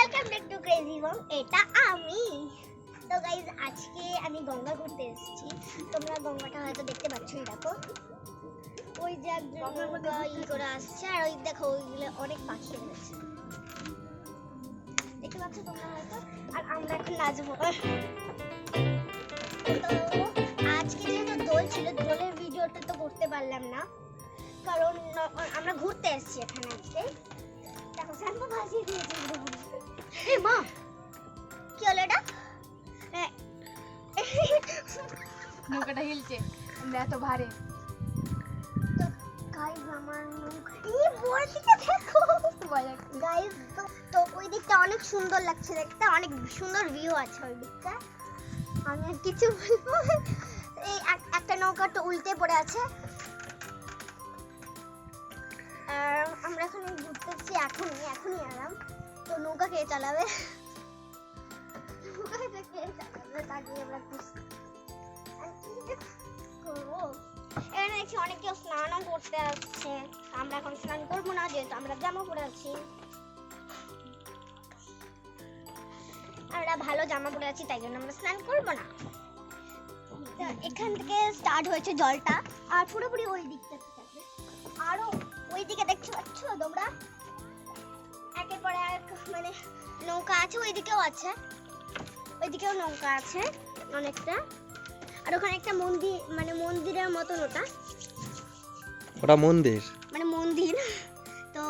Welcome back to crazy মম। এটা আমি। তো গাইজ আজকে আমি গঙ্গা ঘুরতে এসেছি। তোমরা গঙ্গাটা হয়তো দেখতে পাচ্ছ, দেখো ওই যে গঙ্গা করে আসছে, আর ওই দেখো ওইগুলো অনেক পাখি রয়েছে, দেখতে পাচ্ছ তোমরা হয়তো। আর আমরা এখন নাচবো। তো আজকে যেহেতু দোল ছিল, দোলের ভিডিওটা তো করতে পারলাম না, কারণ আমরা ঘুরতে এসেছি এখানে আজকে। দেখো শ্যাম্পু ভাসিয়ে দিয়েছে। এই মা, কি হলো এটা? নৌকাটা হিলছে, আমরা এত ভারে। তো গাইস আমার এই বড় দিকে দেখো গাইস। তো ওই দিকটা অনেক সুন্দর লাগছে দেখতে, অনেক সুন্দর ভিউ আছে ওই দিকটা। আমি আর কিছু বলবো, এই একটা নৌকা তো উল্টে পড়ে আছে। আর আমরা এখানে ঘুরতেছি, এখনই আরাম। তো নৌকা কে চালাবে? নৌকাটা কে চালাবে তাকে আমরা খুঁজছি। আর কি করবো? এখানে দেখছি অনেক কেউ স্নানও করতে আসছে। আমরা এখন স্নান করবো না, যেহেতু আমরা জামা পরে আছি। আমরা ভালো জামা পরে আছি, তাই জন্য আমরা স্নান করবো না। তো এখান থেকে স্টার্ট হয়েছে জলটা, আর পুরোপুরি ওই দিকটা থেকে আরো ওই দিকে দেখতে পাচ্ছ তোমরা, একের পর এক মানে নৌকা আছে। ওইদিকেও আছে, ওইদিকেও নৌকা আছে অনেকটা। আর ওখানে একটা মন্দির, মানে মন্দিরের মতন, ওটা মন্দির, মানে মন্দির। তো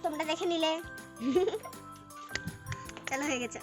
তোমরা দেখে নিলে। চলো, হয়ে গেছে।